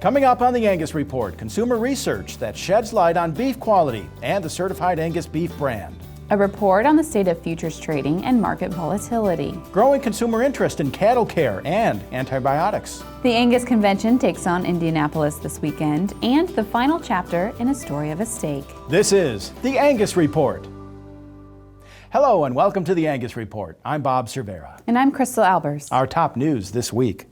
Coming up on the Angus Report, consumer research that sheds light on beef quality and the Certified Angus Beef brand. A report on the state of futures trading and market volatility. Growing consumer interest in cattle care and antibiotics. The Angus Convention takes on Indianapolis this weekend, and the final chapter in A Story of a Steak. This is the Angus Report. Hello and welcome to the Angus Report. I'm Bob Cervera. And I'm Crystal Albers. Our top news this week.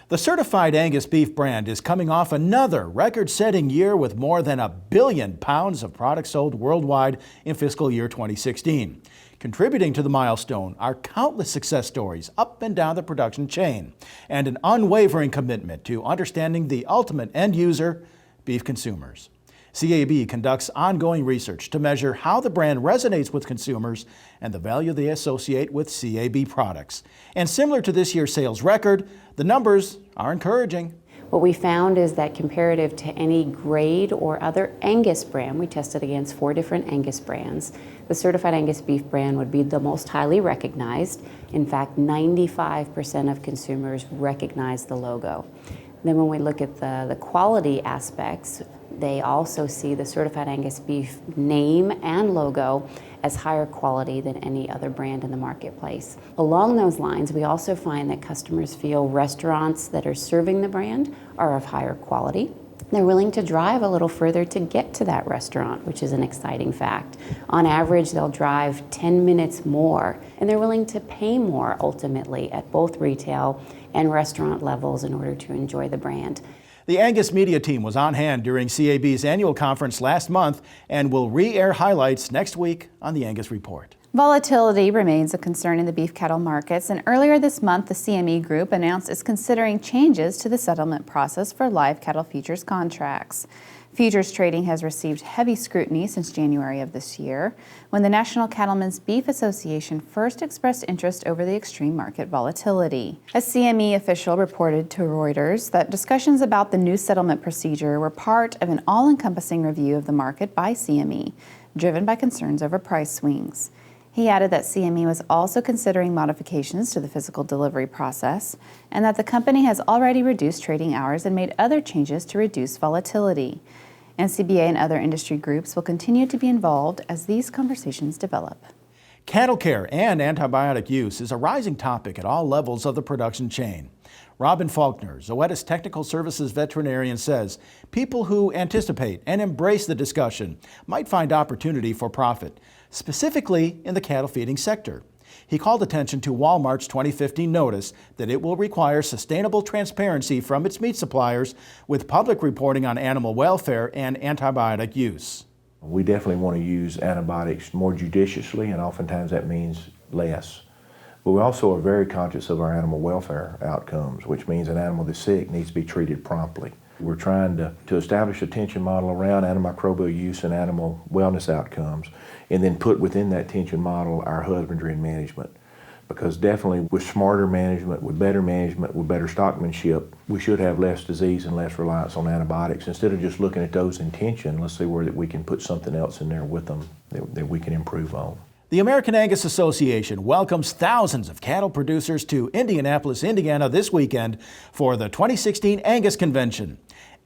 The Certified Angus Beef brand is coming off another record-setting year with more than 1 billion pounds of products sold worldwide in fiscal year 2016. Contributing to the milestone are countless success stories up and down the production chain and an unwavering commitment to understanding the ultimate end user, beef consumers. CAB conducts ongoing research to measure how the brand resonates with consumers and the value they associate with CAB products. And similar to this year's sales record, the numbers are encouraging. What we found is that comparative to any grade or other Angus brand, we tested against 4 different Angus brands, the Certified Angus Beef brand would be the most highly recognized. In fact, 95% of consumers recognize the logo. Then when we look at the quality aspects, they also see the Certified Angus Beef name and logo as higher quality than any other brand in the marketplace. Along those lines, we also find that customers feel restaurants that are serving the brand are of higher quality. They're willing to drive a little further to get to that restaurant, which is an exciting fact. On average, they'll drive 10 minutes more, and they're willing to pay more ultimately at both retail and restaurant levels in order to enjoy the brand. The Angus media team was on hand during CAB's annual conference last month and will re-air highlights next week on the Angus Report. Volatility remains a concern in the beef cattle markets, and earlier this month the CME Group announced it's considering changes to the settlement process for live cattle futures contracts. Futures trading has received heavy scrutiny since January of this year, when the National Cattlemen's Beef Association first expressed interest over the extreme market volatility. A CME official reported to Reuters that discussions about the new settlement procedure were part of an all-encompassing review of the market by CME, driven by concerns over price swings. He added that CME was also considering modifications to the physical delivery process and that the company has already reduced trading hours and made other changes to reduce volatility. NCBA and other industry groups will continue to be involved as these conversations develop. Cattle care and antibiotic use is a rising topic at all levels of the production chain. Robin Faulkner, Zoetis Technical Services veterinarian, says people who anticipate and embrace the discussion might find opportunity for profit, specifically in the cattle feeding sector. He called attention to Walmart's 2015 notice that it will require sustainable transparency from its meat suppliers with public reporting on animal welfare and antibiotic use. We definitely want to use antibiotics more judiciously, and oftentimes that means less. But we also are very conscious of our animal welfare outcomes, which means an animal that's sick needs to be treated promptly. We're trying to establish a tension model around antimicrobial use and animal wellness outcomes, and then put within that tension model our husbandry and management. Because definitely with smarter management, with better stockmanship, we should have less disease and less reliance on antibiotics. Instead of just looking at those in tension, let's see where that we can put something else in there with them that we can improve on. The American Angus Association welcomes thousands of cattle producers to Indianapolis, Indiana this weekend for the 2016 Angus Convention.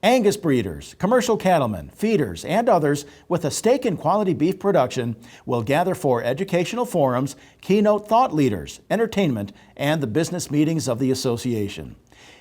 Angus breeders, commercial cattlemen, feeders, and others with a stake in quality beef production will gather for educational forums, keynote thought leaders, entertainment, and the business meetings of the association.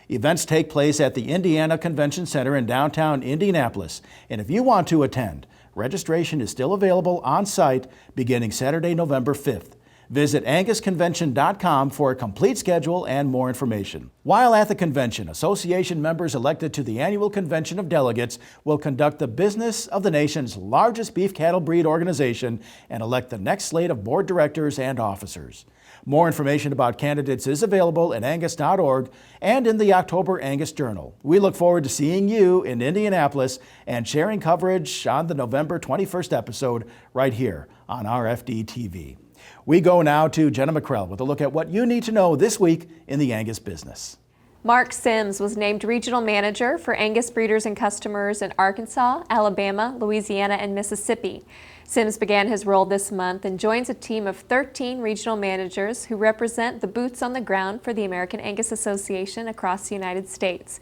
Events take place at the Indiana Convention Center in downtown Indianapolis, and if you want to attend, registration is still available on site beginning Saturday, November 5th. Visit angusconvention.com for a complete schedule and more information. While at the convention, association members elected to the annual convention of delegates will conduct the business of the nation's largest beef cattle breed organization and elect the next slate of board directors and officers. More information about candidates is available at angus.org and in the October Angus Journal. We look forward to seeing you in Indianapolis and sharing coverage on the November 21st episode right here on RFD TV. We go now to Jenna McCrell with a look at what you need to know this week in the Angus business. Mark Sims was named Regional Manager for Angus breeders and customers in Arkansas, Alabama, Louisiana, and Mississippi. Sims began his role this month and joins a team of 13 regional managers who represent the boots on the ground for the American Angus Association across the United States.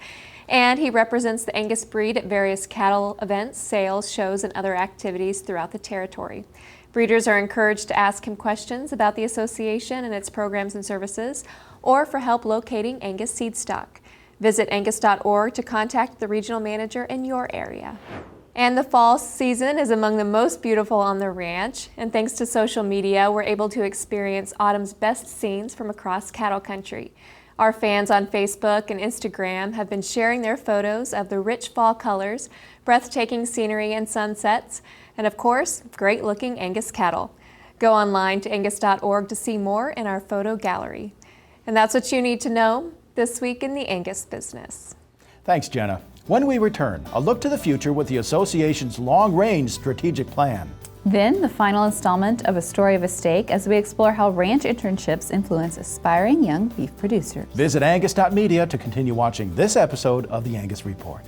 And he represents the Angus breed at various cattle events, sales, shows, and other activities throughout the territory. Breeders are encouraged to ask him questions about the association and its programs and services, or for help locating Angus seed stock. Visit angus.org to contact the regional manager in your area. And the fall season is among the most beautiful on the ranch, and thanks to social media, we're able to experience autumn's best scenes from across cattle country. Our fans on Facebook and Instagram have been sharing their photos of the rich fall colors, breathtaking scenery and sunsets, and of course, great-looking Angus cattle. Go online to angus.org to see more in our photo gallery. And that's what you need to know this week in the Angus business. Thanks, Jenna. When we return, a look to the future with the association's long-range strategic plan. Then, the final installment of A Story of a Steak as we explore how ranch internships influence aspiring young beef producers. Visit angus.media to continue watching this episode of the Angus Report.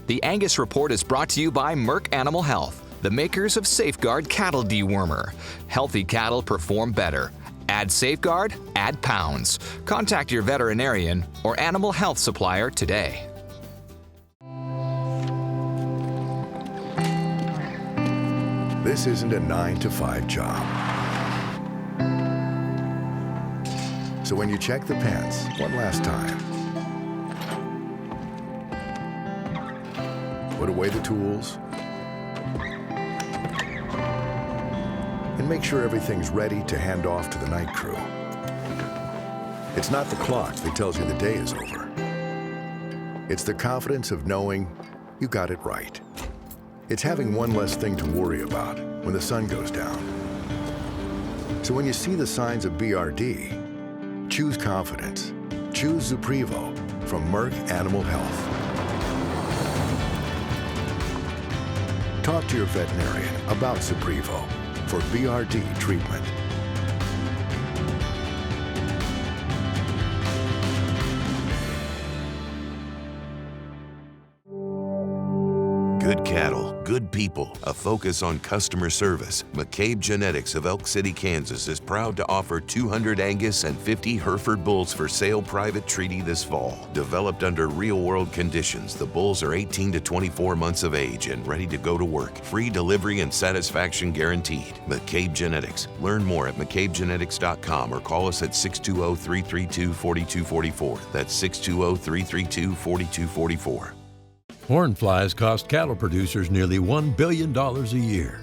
The Angus Report is brought to you by Merck Animal Health, the makers of Safeguard Cattle Dewormer. Healthy cattle perform better. Add Safeguard, add pounds. Contact your veterinarian or animal health supplier today. This isn't a 9-to-5 job. So when you check the pants one last time, put away the tools, and make sure everything's ready to hand off to the night crew. It's not the clock that tells you the day is over. It's the confidence of knowing you got it right. It's having one less thing to worry about when the sun goes down. So when you see the signs of BRD, choose confidence. Choose Zuprevo from Merck Animal Health. Talk to your veterinarian about Zuprevo for BRD treatment. Good cattle, good people, a focus on customer service. McCabe Genetics of Elk City, Kansas is proud to offer 200 Angus and 50 Hereford bulls for sale private treaty this fall. Developed under real-world conditions, the bulls are 18 to 24 months of age and ready to go to work. Free delivery and satisfaction guaranteed. McCabe Genetics. Learn more at mccabegenetics.com or call us at 620-332-4244. That's 620-332-4244. Horn flies cost cattle producers nearly $1 billion a year.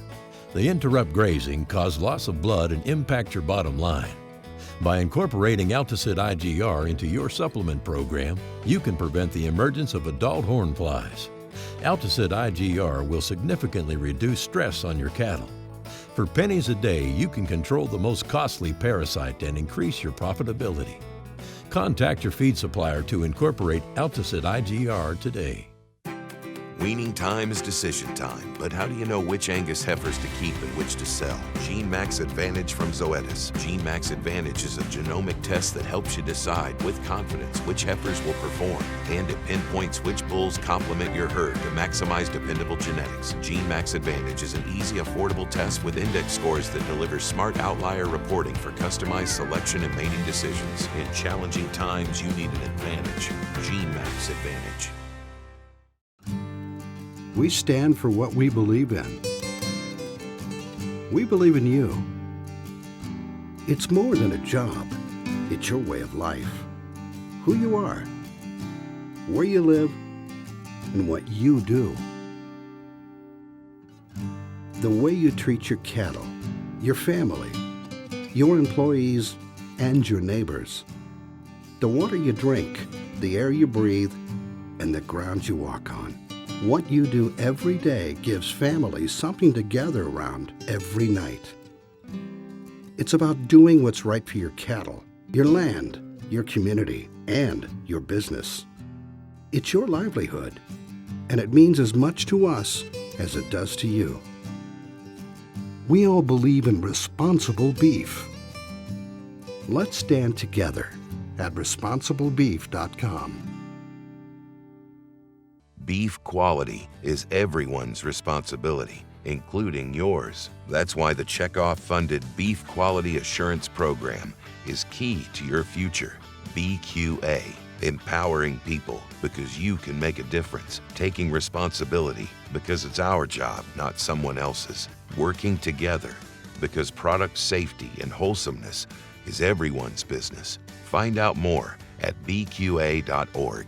They interrupt grazing, cause loss of blood, and impact your bottom line. By incorporating Alticid IGR into your supplement program, you can prevent the emergence of adult horn flies. Alticid IGR will significantly reduce stress on your cattle. For pennies a day, you can control the most costly parasite and increase your profitability. Contact your feed supplier to incorporate Alticid IGR today. Weaning time is decision time, but how do you know which Angus heifers to keep and which to sell? Gene Max Advantage from Zoetis. Gene Max Advantage is a genomic test that helps you decide with confidence which heifers will perform, and it pinpoints which bulls complement your herd to maximize dependable genetics. Gene Max Advantage is an easy, affordable test with index scores that deliver smart outlier reporting for customized selection and mating decisions. In challenging times, you need an advantage. Gene Max Advantage. We stand for what we believe in. We believe in you. It's more than a job. It's your way of life. Who you are, where you live, and what you do. The way you treat your cattle, your family, your employees, and your neighbors. The water you drink, the air you breathe, and the ground you walk on. What you do every day gives families something to gather around every night. It's about doing what's right for your cattle, your land, your community, and your business. It's your livelihood, and it means as much to us as it does to you. We all believe in responsible beef. Let's stand together at responsiblebeef.com. Beef quality is everyone's responsibility, including yours. That's why the Checkoff-funded Beef Quality Assurance Program is key to your future. BQA. Empowering people because you can make a difference. Taking responsibility because it's our job, not someone else's. Working together because product safety and wholesomeness is everyone's business. Find out more at bqa.org.